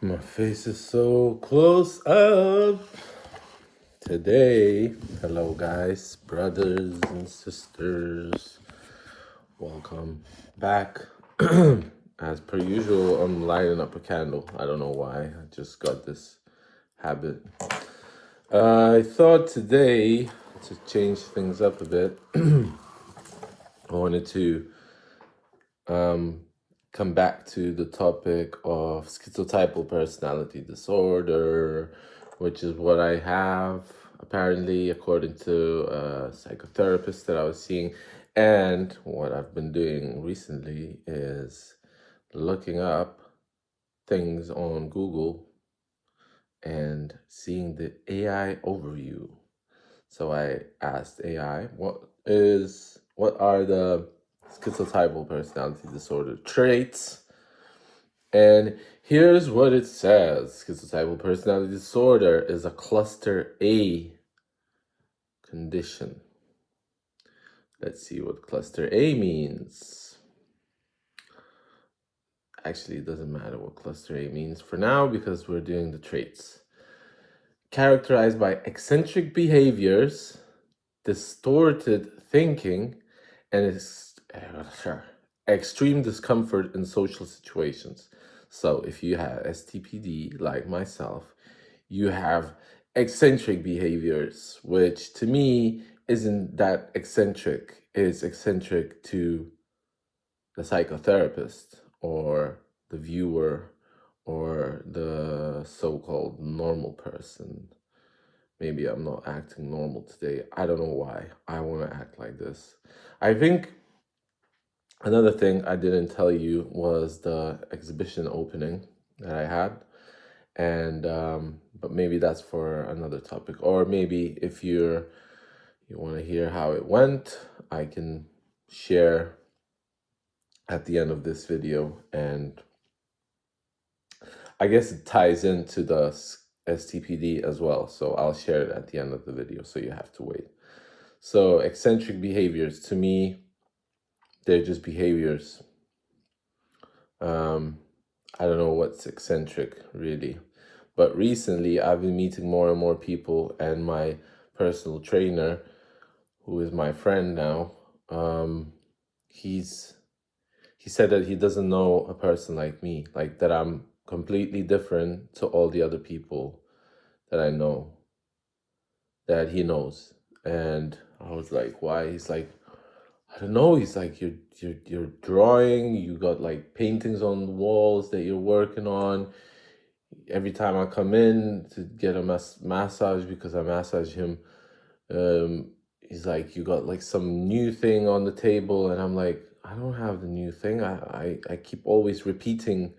My face is so close up. Today, hello guys, brothers and sisters. Welcome back. As per usual, I'm lighting up a candle. I don't know why. I just got this habit. I thought today, to change things up a bit, I wanted to come back to the topic of schizotypal personality disorder, which is what I have apparently according to a psychotherapist that I was seeing. And what I've been doing recently is looking up things on Google and seeing the AI overview. So I asked AI, what are the schizotypal personality disorder traits? And here's what it says. Schizotypal personality disorder is a cluster A condition. Let's see what cluster A means. Actually, it doesn't matter what cluster A means for now because we're doing the traits. Characterized by eccentric behaviors, distorted thinking, and extreme discomfort in social situations. So if you have stpd like myself, you have eccentric behaviors, which to me isn't that eccentric. It's eccentric to the psychotherapist or the viewer or the so-called normal person. Maybe I'm not acting normal today. I don't know why I want to act like this. I think another thing I didn't tell you was the exhibition opening that I had. And but maybe that's for another topic. Or maybe if you want to hear how it went, I can share at the end of this video. And I guess it ties into the STPD as well. So I'll share it at the end of the video, so you have to wait. So eccentric behaviors, to me, they're just behaviors. I don't know what's eccentric really, but recently I've been meeting more and more people, and my personal trainer, who is my friend now, he said that he doesn't know a person like me, like that I'm completely different to all the other people that I know, that he knows. And I was like, why? He's like, I don't know. He's like, you're drawing, you got like paintings on the walls that you're working on. Every time I come in to get a massage, because I massage him, he's like, you got like some new thing on the table. And I'm like, I don't have the new thing. I keep always repeating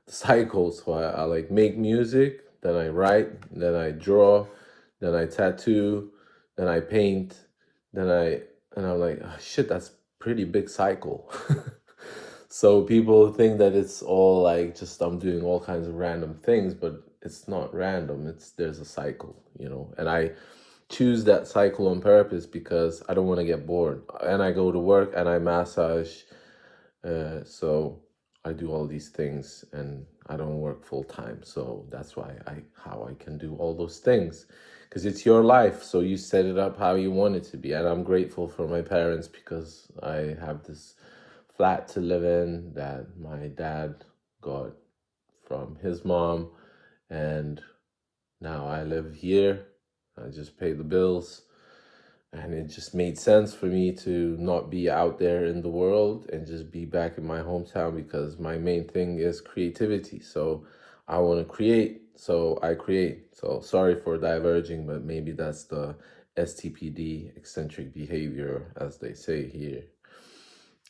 the cycle. So I like make music, then I write, then I draw, then I tattoo, then I paint, and I'm like, oh, shit, that's pretty big cycle. So people think that it's all like just I'm doing all kinds of random things, but it's not random. There's a cycle, and I choose that cycle on purpose because I don't want to get bored. And I go to work and I massage. So I do all these things and I don't work full time. So that's why how I can do all those things, because it's your life. So you set it up how you want it to be. And I'm grateful for my parents because I have this flat to live in that my dad got from his mom. And now I live here. I just pay the bills. And it just made sense for me to not be out there in the world and just be back in my hometown, because my main thing is creativity. So I want to create, so I create. So sorry for diverging, but maybe that's the STPD, eccentric behavior, as they say here.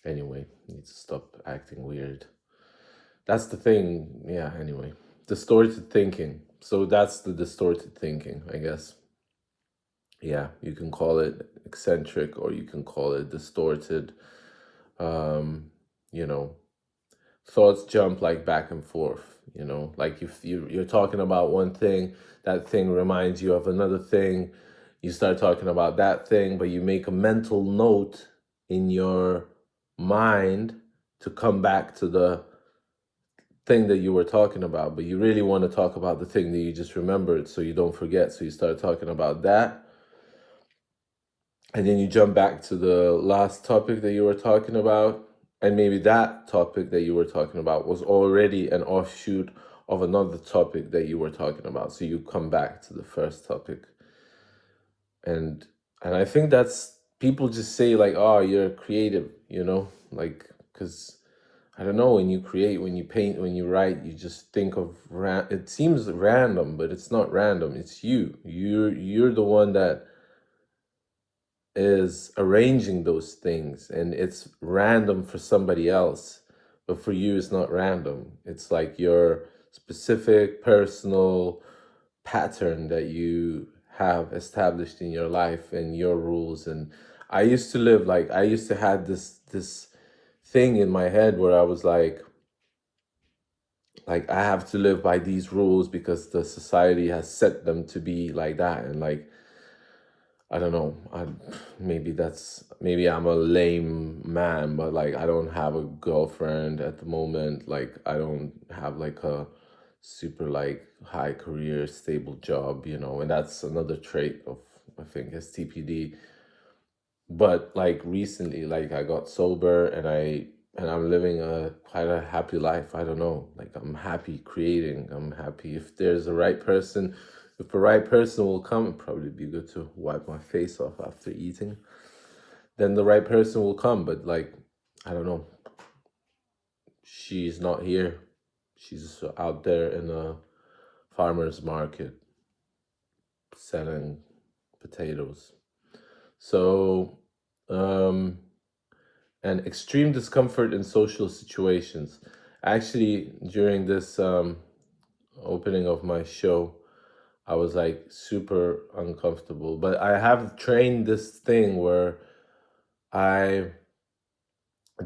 Anyway, need to stop acting weird. That's the thing. Yeah, anyway. Distorted thinking. So that's the distorted thinking, I guess. Yeah, you can call it eccentric or you can call it distorted. Thoughts jump like back and forth, like if you're talking about one thing, that thing reminds you of another thing. You start talking about that thing, but you make a mental note in your mind to come back to the thing that you were talking about, but you really want to talk about the thing that you just remembered so you don't forget. So you start talking about that. And then you jump back to the last topic that you were talking about. And maybe that topic that you were talking about was already an offshoot of another topic that you were talking about. So you come back to the first topic. And I think that's, people just say like, oh, you're creative, like, because I don't know, when you create, when you paint, when you write, you just think of it seems random, but it's not random. It's you're the one that is arranging those things, and it's random for somebody else, but for you it's not random. It's like your specific personal pattern that you have established in your life and your rules. And I used to live like, I used to have this thing in my head where I was like I have to live by these rules because the society has set them to be like that. And like, I don't know, maybe I'm a lame man, but like, I don't have a girlfriend at the moment. Like, I don't have like a super like high career stable job, and that's another trait of, I think, stpd. But like recently, like I got sober, and I'm living a quite a happy life. I don't know, like I'm happy creating. I'm happy if there's a right person. If the right person will come, it'd probably be good to wipe my face off after eating. Then the right person will come. But like, I don't know. She's not here. She's out there in a farmer's market selling potatoes. So, and extreme discomfort in social situations. Actually, during this opening of my show, I was like super uncomfortable. But I have trained this thing where I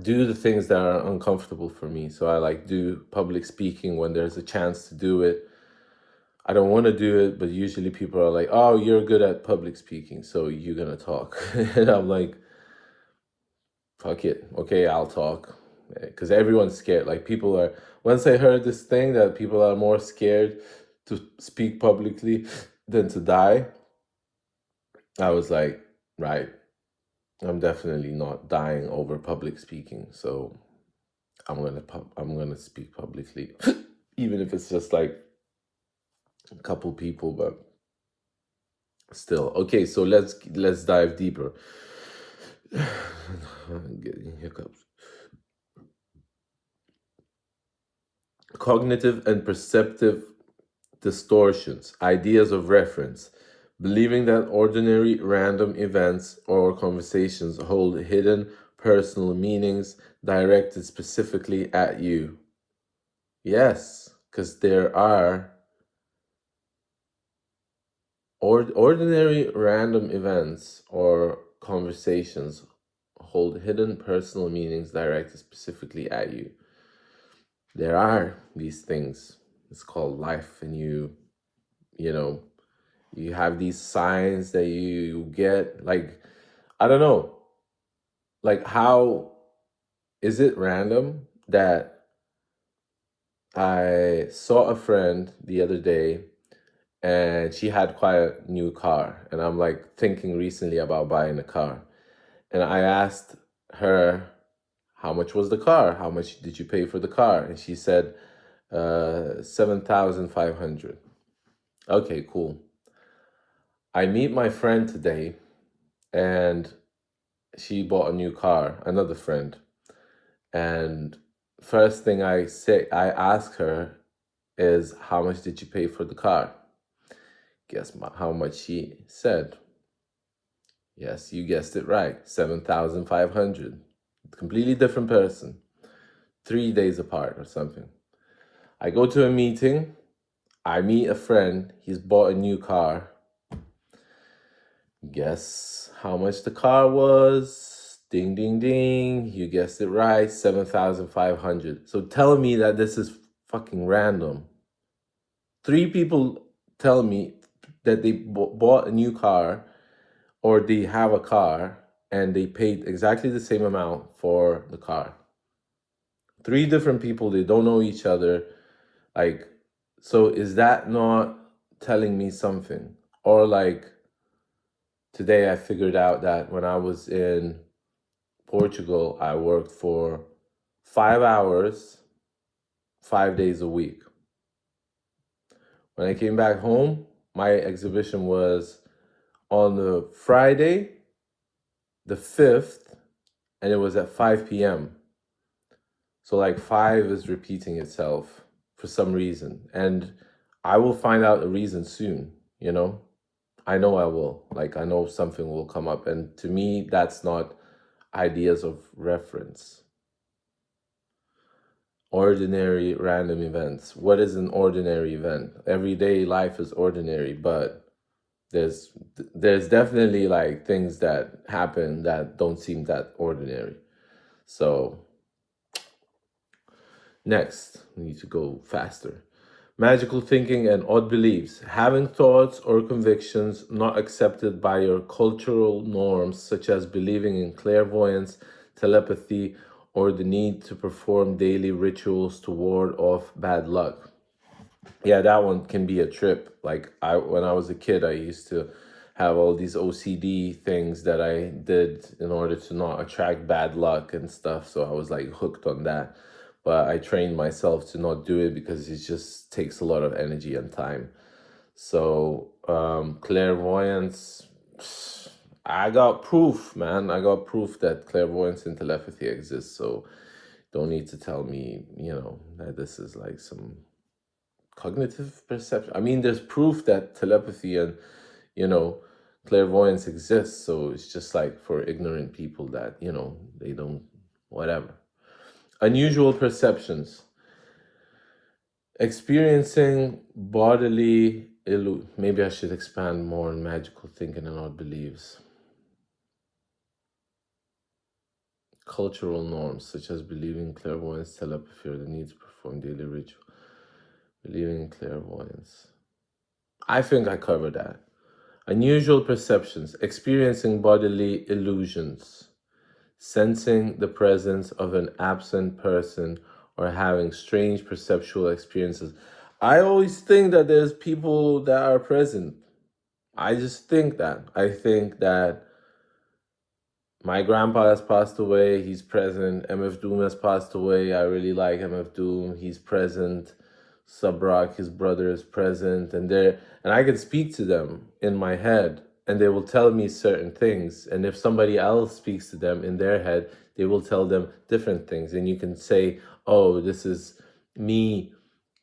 do the things that are uncomfortable for me. So I like do public speaking when there's a chance to do it. I don't want to do it, but usually people are like, "Oh, you're good at public speaking, so you're gonna talk." And I'm like, "Fuck it, okay, I'll talk," because everyone's scared. Like, people are. Once I heard this thing that people are more scared to speak publicly than to die, I was like, right, I'm definitely not dying over public speaking, so I'm gonna speak publicly, even if it's just like a couple people, but still. Okay, so let's dive deeper. I'm getting hiccups. Cognitive and perceptive distortions, ideas of reference, believing that ordinary random events or conversations hold hidden personal meanings directed specifically at you. Yes, because there are ordinary random events or conversations hold hidden personal meanings directed specifically at you. There are these things. It's called life, and you know, you have these signs that you get. Like, I don't know, like, how is it random that I saw a friend the other day and she had quite a new car, and I'm like thinking recently about buying a car, and I asked her, how much was the car, how much did you pay for the car? And she said 7,500. Okay, cool. I meet my friend today, and she bought a new car, another friend. And first thing I ask her is, how much did you pay for the car? Guess how much she said. Yes, you guessed it right, 7,500. Completely different person, 3 days apart or something. I go to a meeting, I meet a friend, he's bought a new car. Guess how much the car was? Ding, ding, ding. You guessed it right, 7,500. So tell me that this is fucking random. 3 people tell me that they bought a new car, or they have a car, and they paid exactly the same amount for the car. 3 different people, they don't know each other. Like, so is that not telling me something? Or like, today I figured out that when I was in Portugal, I worked for 5 hours, 5 days a week. When I came back home, my exhibition was on the Friday, the 5th, and it was at 5 p.m. So like 5 is repeating itself for some reason. And I will find out the reason soon, you know? I know I will. Like, I know something will come up. And to me, that's not ideas of reference. Ordinary random events. What is an ordinary event? Everyday life is ordinary, but there's definitely like things that happen that don't seem that ordinary. So next, we need to go faster. Magical thinking and odd beliefs. Having thoughts or convictions not accepted by your cultural norms, such as believing in clairvoyance, telepathy, or the need to perform daily rituals to ward off bad luck. Yeah, that one can be a trip. Like, when I was a kid, I used to have all these OCD things that I did in order to not attract bad luck and stuff. So I was like hooked on that. But I trained myself to not do it because it just takes a lot of energy and time. So clairvoyance, I got proof, man. I got proof that clairvoyance and telepathy exists. So don't need to tell me, that this is like some cognitive perception. I mean, there's proof that telepathy and, clairvoyance exists. So it's just like for ignorant people that, they don't, whatever. Unusual perceptions. Experiencing bodily maybe I should expand more on magical thinking and odd beliefs. Cultural norms, such as believing in clairvoyance, telepathy, or the need to perform daily ritual. Believing in clairvoyance. I think I covered that. Unusual perceptions. Experiencing bodily illusions. Sensing the presence of an absent person or having strange perceptual experiences. I always think that there's people that are present. I just think that. I think that my grandpa has passed away. He's present. MF Doom has passed away. I really like MF Doom. He's present. Subrock, his brother, is present. And I can speak to them in my head, and they will tell me certain things. And if somebody else speaks to them in their head, they will tell them different things. And you can say, oh, this is me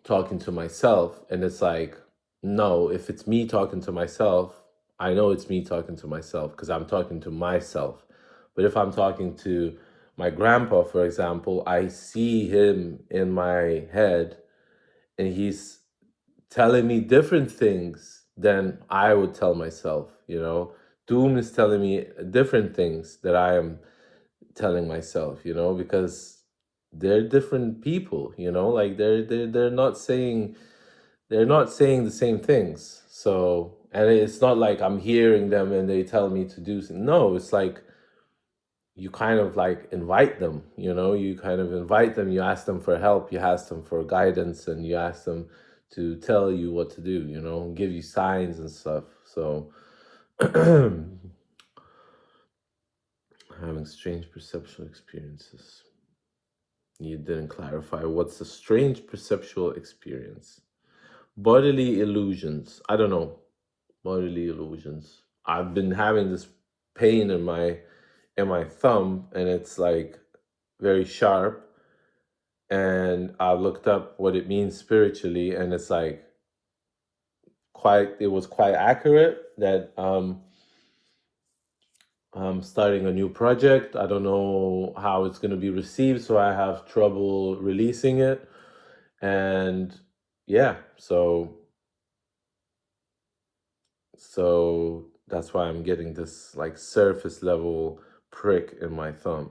talking to myself. And it's like, no, if it's me talking to myself, I know it's me talking to myself because I'm talking to myself. But if I'm talking to my grandpa, for example, I see him in my head and he's telling me different things than I would tell myself, Doom is telling me different things that I am telling myself, because they're different people, like they're not saying the same things. So, and it's not like I'm hearing them and they tell me to do something. No, it's like you kind of like invite them, you kind of invite them, you ask them for help, you ask them for guidance, and you ask them to tell you what to do, give you signs and stuff. So having strange perceptual experiences. You didn't clarify what's a strange perceptual experience. Bodily illusions. I don't know. Bodily illusions. I've been having this pain in my thumb, and it's like very sharp. And I looked up what it means spiritually, and it's like it was quite accurate that I'm starting a new project. I don't know how it's going to be received, so I have trouble releasing it. And yeah, so that's why I'm getting this like surface level prick in my thumb.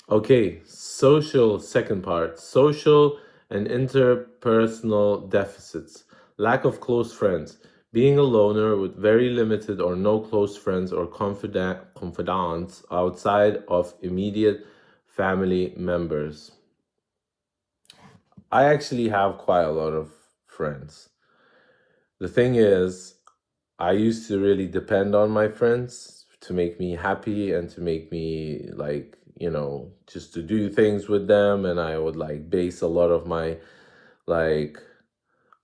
Okay, second part. Social and interpersonal deficits. Lack of close friends. Being a loner with very limited or no close friends or confidants outside of immediate family members. I actually have quite a lot of friends. The thing is, I used to really depend on my friends to make me happy and to make me like, just to do things with them. And I would like base a lot of my, like,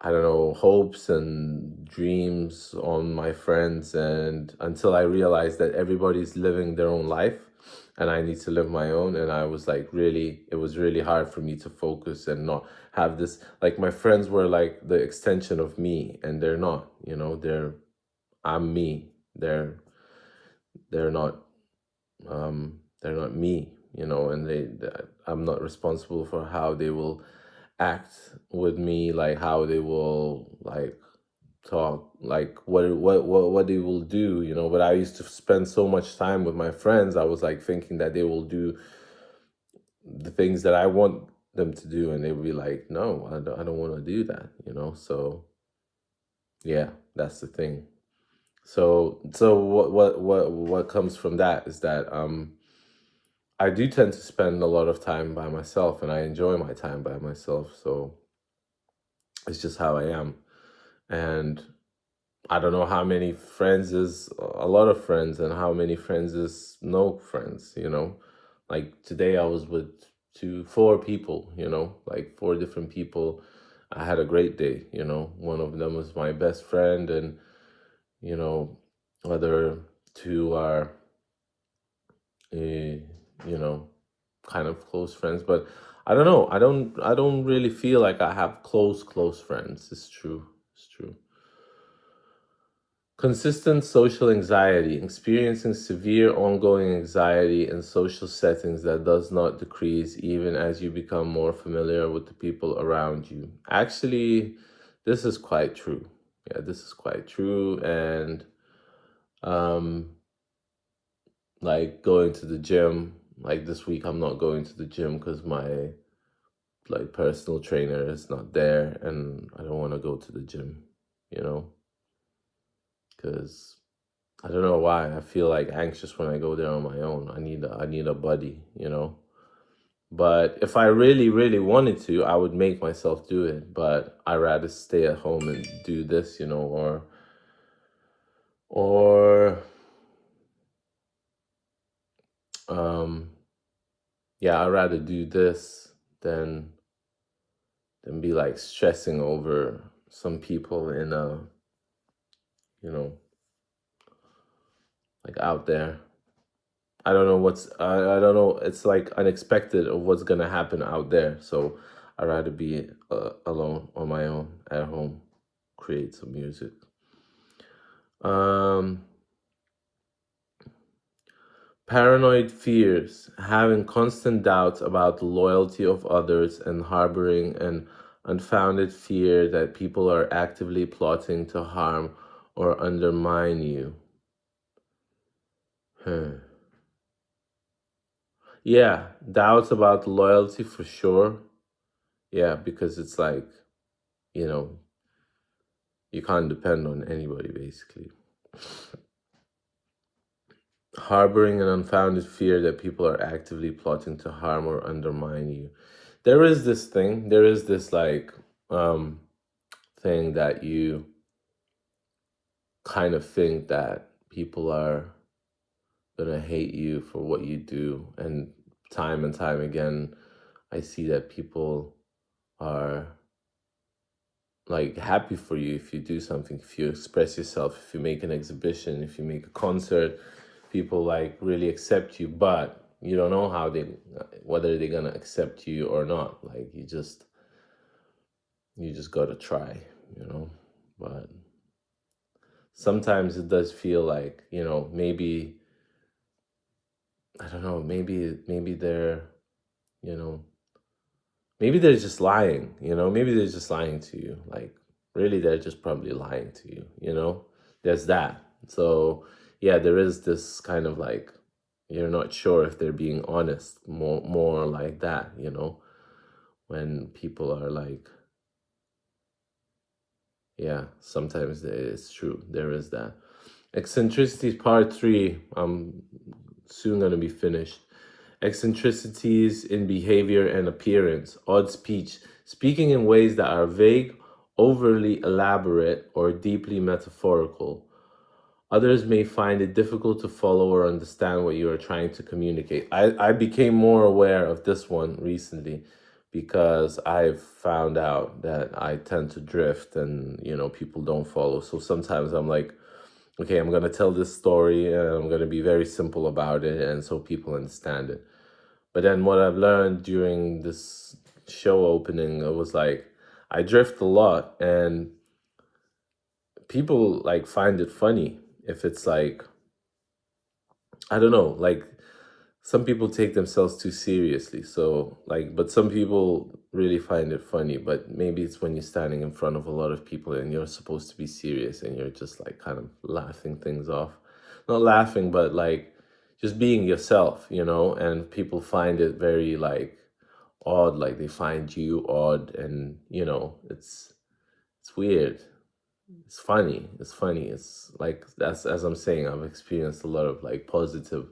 I don't know, hopes and dreams on my friends. And until I realized that everybody's living their own life and I need to live my own. And I was like, it was really hard for me to focus and not have this, like, my friends were like the extension of me, and they're not, I'm me. They're not they're not me, and I'm not responsible for how they will act with me, like how they will like talk, like what they will do, but I used to spend so much time with my friends. I was like thinking that they will do the things that I want them to do, and they would be like, no, I don't want to do that, so yeah, that's the thing. So what comes from that is that I do tend to spend a lot of time by myself, and I enjoy my time by myself. So it's just how I am. And I don't know how many friends is a lot of friends and how many friends is no friends, Like today I was with four people, like four different people. I had a great day, One of them was my best friend, and, you know, other two are, uh, you know, kind of close friends. But I don't know. I don't really feel like I have close friends. It's true. It's true. Consistent social anxiety, experiencing severe ongoing anxiety in social settings that does not decrease even as you become more familiar with the people around you. Actually, this is quite true. Yeah, this is quite true. And um like going to the gym, like this week I'm not going to the gym because my like personal trainer is not there, and I don't want to go to the gym, you know, because I don't know why I feel like anxious when I go there on my own. I need a buddy, But if I really wanted to, I would make myself do it. But I rather stay at home and do this, or um, yeah, I rather do this than be like stressing over some people in like out there. I don't know. It's like unexpected of what's gonna happen out there. So I'd rather be alone on my own at home, create some music. Um, Paranoid fears, having constant doubts about the loyalty of others and harboring an unfounded fear that people are actively plotting to harm or undermine you. Huh. Yeah, doubts about loyalty for sure. Yeah, because it's like, you know, you can't depend on anybody basically. Harboring an unfounded fear that people are actively plotting to harm or undermine you. There is this like thing that you kind of think that people are gonna hate you for what you do. And time again, I see that people are like happy for you if you do something, if you express yourself, if you make an exhibition, if you make a concert. People like really accept you, but you don't know whether they're gonna accept you or not. Like you just gotta try, you know. But sometimes it does feel like, maybe, I don't know, maybe they're, you know, maybe they're just lying, maybe they're just lying to you. Like, really, they're just probably lying to you, There's that. So, yeah, there is this kind of like, you're not sure if they're being honest, more like that, when people are like, yeah, sometimes it's true. There is that. Eccentricities part 3. I'm soon going to be finished. Eccentricities in behavior and appearance, odd speech, speaking in ways that are vague, overly elaborate, or deeply metaphorical. Others may find it difficult to follow or understand what you are trying to communicate. I became more aware of this one recently because I've found out that I tend to drift and, people don't follow. So sometimes I'm like, okay, I'm going to tell this story and I'm going to be very simple about it and so people understand it. But then what I've learned during this show opening, it was like, I drift a lot and people like find it funny if it's like, I don't know, like some people take themselves too seriously. So like, but some people really find it funny, but maybe it's when you're standing in front of a lot of people and you're supposed to be serious and you're just like kind of laughing things off. Not laughing, but like just being yourself, and people find it very like odd, like they find you odd and it's weird. It's funny. It's funny. It's like that's as I'm saying, I've experienced a lot of like positive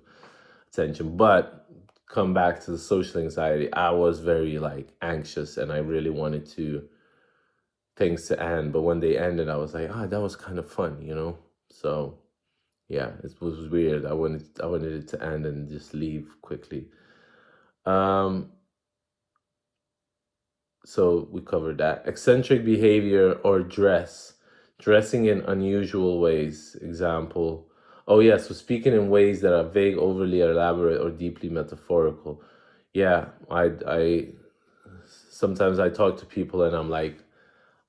attention. But come back to the social anxiety, I was very like anxious and I really wanted things to end. But when they ended, I was like, that was kind of fun. So yeah, it was weird. I wanted it to end and just leave quickly. So we covered that. Eccentric behavior or dressing in unusual ways. Example. Oh yeah, so speaking in ways that are vague, overly elaborate, or deeply metaphorical. Yeah, I sometimes I talk to people and I'm like,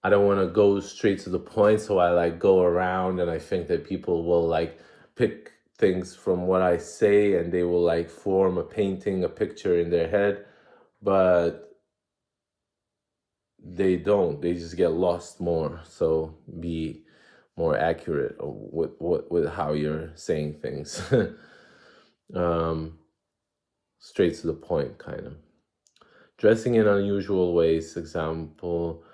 I don't want to go straight to the point, so I like go around and I think that people will like pick things from what I say and they will like form a painting, a picture in their head, but they don't. They just get lost more. So be more accurate with how you're saying things. um, Straight to the point, kind of. Dressing in unusual ways, example,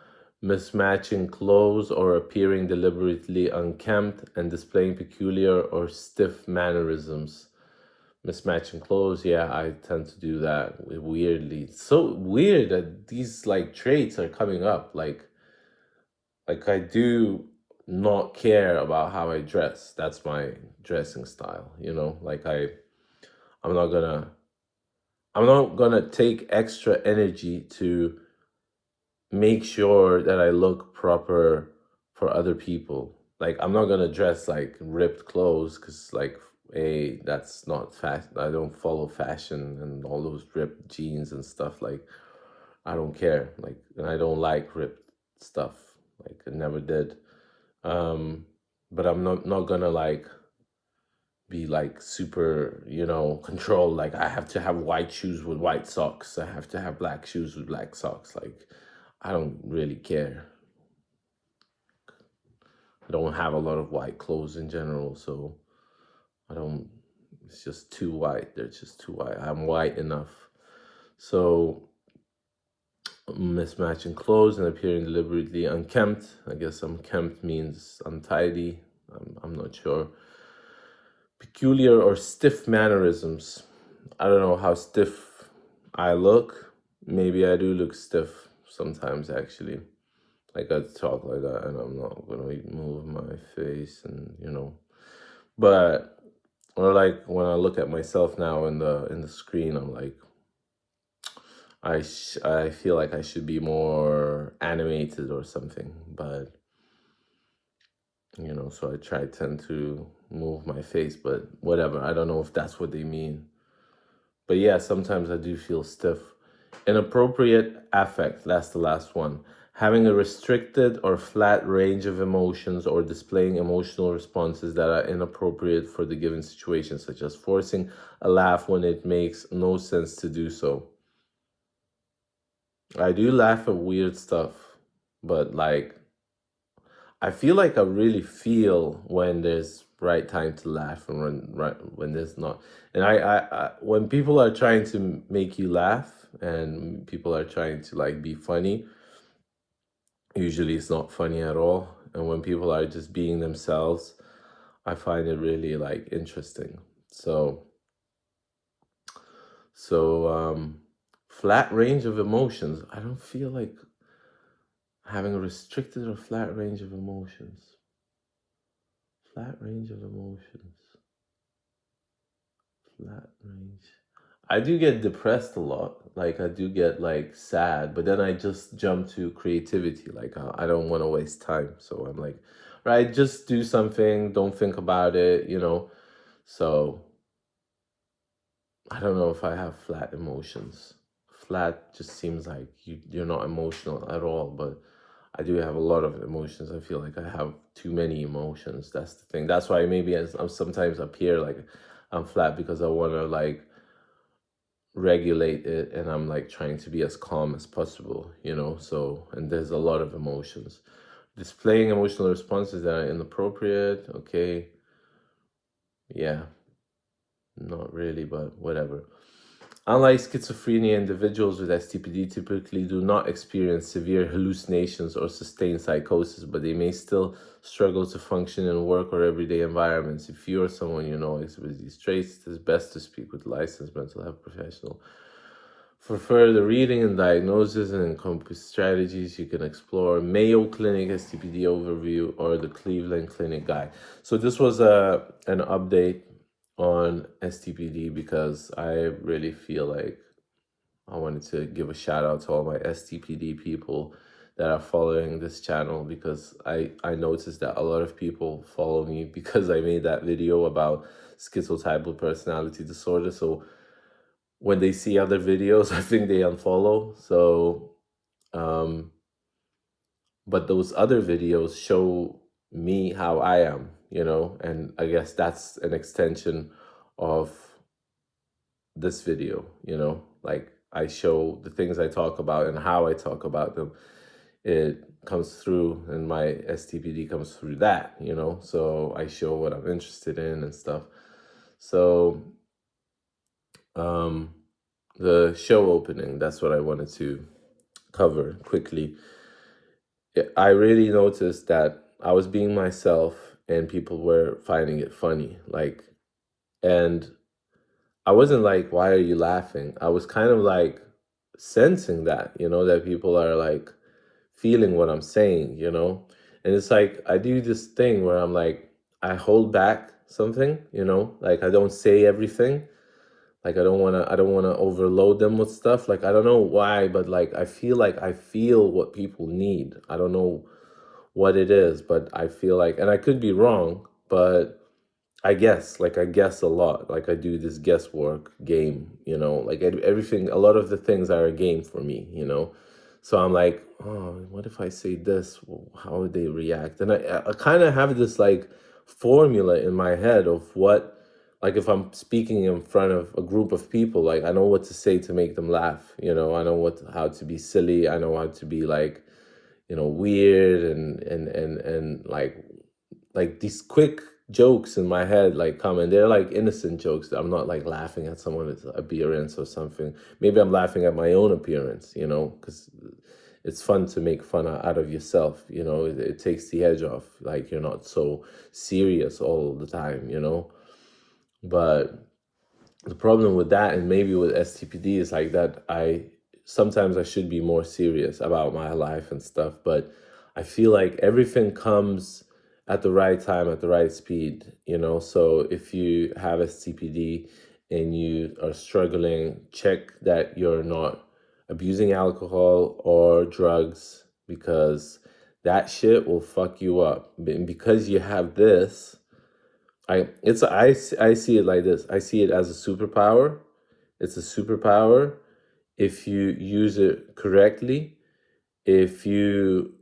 mismatching clothes or appearing deliberately unkempt and displaying peculiar or stiff mannerisms. Mismatching clothes, yeah, I tend to do that weirdly. It's so weird that these like traits are coming up. Like I do not care about how I dress. That's my dressing style, Like I'm not gonna I'm not gonna take extra energy to make sure that I look proper for other people. Like I'm not gonna dress like ripped clothes because that's not fast. I don't follow fashion and all those ripped jeans and stuff. Like I don't care. Like and I don't like ripped stuff. Like I never did. But I'm not gonna like be like super, controlled. Like I have to have white shoes with white socks. I have to have black shoes with black socks. Like I don't really care. I don't have a lot of white clothes in general, so I don't. It's just too white. They're just too white. I'm white enough. So mismatching clothes and appearing deliberately unkempt. I guess unkempt means untidy. I'm not sure. Peculiar or stiff mannerisms. I don't know how stiff I look. Maybe I do look stiff sometimes, actually. Like I talk like that and I'm not gonna move my face and. But or like when I look at myself now in the screen, I'm like, I feel like I should be more animated or something, but so I tend to move my face, but whatever. I don't know if that's what they mean. But yeah, sometimes I do feel stiff. Inappropriate affect, that's the last one. Having a restricted or flat range of emotions or displaying emotional responses that are inappropriate for the given situation, such as forcing a laugh when it makes no sense to do so. I do laugh at weird stuff, but like I feel like I really feel when there's right time to laugh and when there's not. And I when people are trying to make you laugh and people are trying to like be funny, usually it's not funny at all. And when people are just being themselves, I find it really like interesting. So flat range of emotions. I don't feel like Having a restricted or flat range of emotions. Flat range of emotions. Flat range. I do get depressed a lot. Like I do get like sad, but then I just jump to creativity. Like I don't want to waste time. So I'm like, right, just do something. Don't think about it, you know. So I don't know if I have flat emotions. Flat just seems like you're not emotional at all, but I do have a lot of emotions. I feel like I have too many emotions. That's the thing. That's why maybe I'm sometimes appear like I'm flat because I want to like regulate it, and I'm like trying to be as calm as possible, you know. So, and there's a lot of emotions. Displaying emotional responses that are inappropriate. Okay. Yeah, not really, but whatever. Unlike schizophrenia, individuals with STPD typically do not experience severe hallucinations or sustained psychosis, but they may still struggle to function in work or everyday environments. If you or someone you know exhibits these traits, it is best to speak with a licensed mental health professional. For further reading and diagnosis and encompass strategies, you can explore Mayo Clinic STPD overview or the Cleveland Clinic guide. So this was an update on STPD because I really feel like I wanted to give a shout out to all my STPD people that are following this channel, because I noticed that a lot of people follow me because I made that video about schizotypal personality disorder. So when they see other videos, I think they unfollow. So, but those other videos show me how I am, you know, and I guess that's an extension of this video, you know, like I show the things I talk about and how I talk about them. It comes through, and my STPD comes through that, you know, so I show what I'm interested in and stuff. So, um, the show opening, that's what I wanted to cover quickly. I really noticed that I was being myself and people were finding it funny. Like, and I wasn't like, why are you laughing? I was kind of like sensing that, you know, that people are like feeling what I'm saying, you know? And it's like, I do this thing where I'm like, I hold back something, you know, like I don't say everything. Like I don't want to overload them with stuff. Like I don't know why, but like I feel what people need. I don't know what it is, but I feel like, and I could be wrong, but I guess a lot. Like I do this guesswork game, you know, like everything, a lot of the things are a game for me, you know. So I'm like, oh, what if I say this? How would they react? And I kind of have this like formula in my head of what, like if I'm speaking in front of a group of people, like I know what to say to make them laugh, you know, I know how to be silly, I know how to be like, you know, weird and like these quick jokes in my head like come, and they're like innocent jokes. I'm not like laughing at someone's appearance or something. Maybe I'm laughing at my own appearance, you know, because it's fun to make fun out of yourself, you know. It takes the edge off, like you're not so serious all the time, you know. But the problem with that, and maybe with STPD, is like that I sometimes I should be more serious about my life and stuff, but I feel like everything comes at the right time, at the right speed, you know. So if you have STPD and you are struggling, check that you're not abusing alcohol or drugs, because that shit will fuck you up. And because you have this, I see it like this. I see it as a superpower. It's a superpower if you use it correctly. If you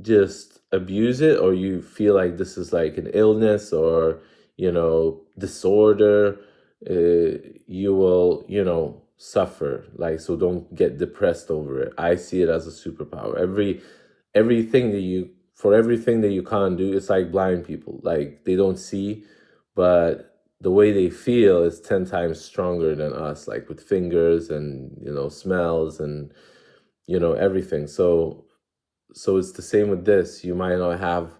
just abuse it, or you feel like this is like an illness or, you know, disorder, you will, you know, suffer. Like, so don't get depressed over it. I see it as a superpower. Everything that you, for everything that you can't do, it's like blind people. Like they don't see, but the way they feel is 10 times stronger than us, like with fingers and, you know, smells and, you know, everything. So it's the same with this. You might not have,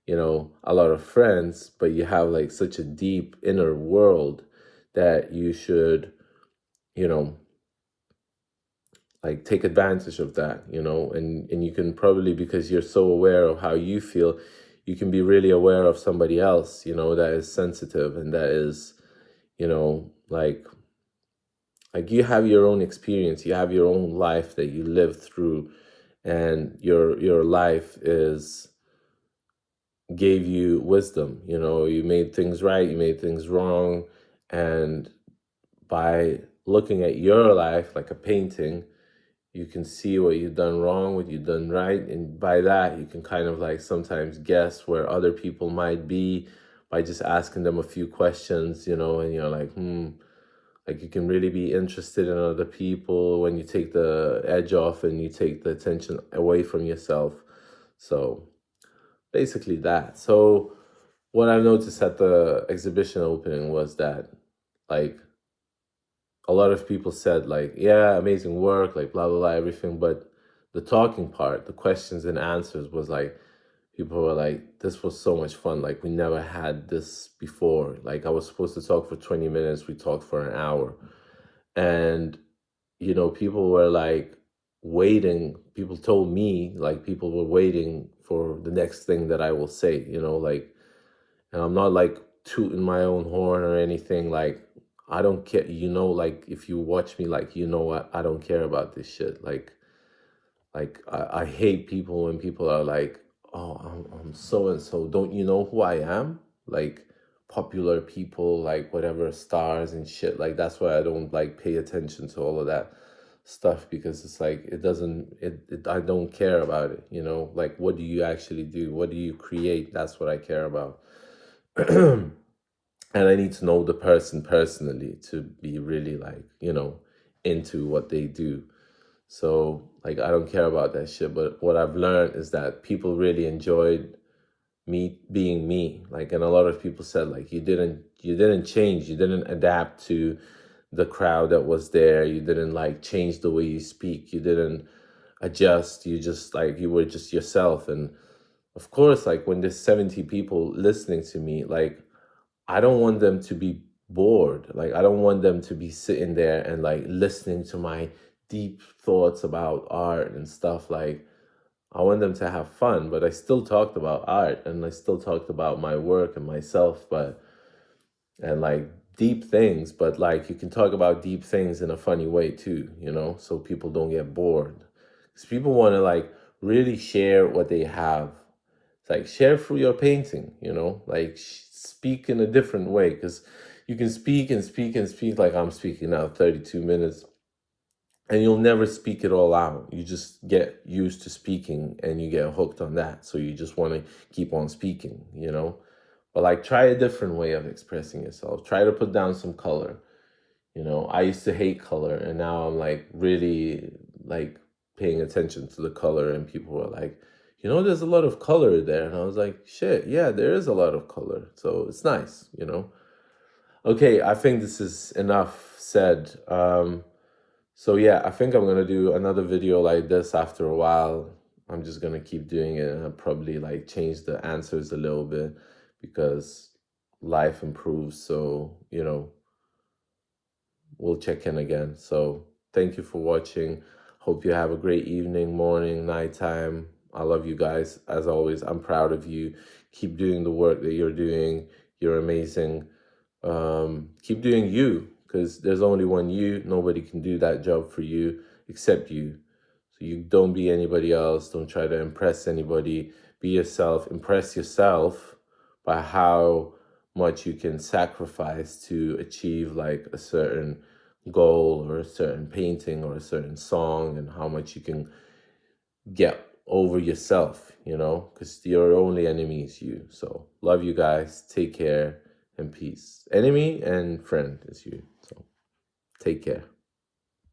you know, a lot of friends, but you have like such a deep inner world that you should, you know, like take advantage of that, you know, and you can probably, because you're so aware of how you feel, you can be really aware of somebody else, you know, that is sensitive and that is, you know, like you have your own experience, you have your own life that you live through, and your life is gave you wisdom, you know, you made things right, you made things wrong, and by looking at your life like a painting, you can see what you've done wrong, what you've done right, and by that you can kind of like sometimes guess where other people might be by just asking them a few questions, you know, and you're like you can really be interested in other people when you take the edge off and you take the attention away from yourself. So basically that. So what I noticed at the exhibition opening was that, like, a lot of people said, like, yeah, amazing work, like blah blah blah, everything, but the talking part, the questions and answers, was like, people were like, this was so much fun, like we never had this before. Like I was supposed to talk for 20 minutes, we talked for an hour. And you know, people were like waiting, people told me like people were waiting for the next thing that I will say, you know, like, and I'm not like tooting my own horn or anything. Like, I don't care, you know, like if you watch me, like, you know what, I don't care about this shit. I hate people when people are like, oh, I'm so and so. Don't you know who I am? Like popular people, like whatever, stars and shit. Like that's why I don't like pay attention to all of that stuff, because it's like it doesn't it I don't care about it, you know. Like what do you actually do? What do you create? That's what I care about. And I need to know the person personally to be really like, you know, into what they do. So like I don't care about that shit. But what I've learned is that people really enjoyed me being me. Like, and a lot of people said like you didn't change, you didn't adapt to the crowd that was there, you didn't like change the way you speak, you didn't adjust, you just like you were just yourself. And of course, like when there's 70 people listening to me, like I don't want them to be bored. Like I don't want them to be sitting there and like listening to my deep thoughts about art and stuff. Like I want them to have fun, but I still talked about art and I still talked about my work and myself, but and like deep things, but like you can talk about deep things in a funny way too, you know, so people don't get bored. Because people want to like really share what they have. It's like share through your painting, you know, like speak in a different way, because you can speak and speak and speak like I'm speaking now, 32 minutes, and you'll never speak it all out. You just get used to speaking and you get hooked on that. So you just want to keep on speaking, you know? But like try a different way of expressing yourself. Try to put down some color. You know, I used to hate color and now I'm like really like paying attention to the color, and people were like, you know, there's a lot of color there. And I was like, shit, yeah, there is a lot of color. So it's nice, you know? Okay, I think this is enough said. So yeah, I think I'm gonna do another video like this after a while. I'm just gonna keep doing it, and I'll probably like change the answers a little bit because life improves. So, you know, we'll check in again. So thank you for watching. Hope you have a great evening, morning, nighttime. I love you guys. As always, I'm proud of you. Keep doing the work that you're doing. You're amazing. Keep doing you, because there's only one you. Nobody can do that job for you except you. So you don't be anybody else. Don't try to impress anybody. Be yourself. Impress yourself by how much you can sacrifice to achieve like a certain goal or a certain painting or a certain song, and how much you can get over yourself, you know, because your only enemy is you. So love you guys. Take care and peace. Enemy and friend is you. So take care.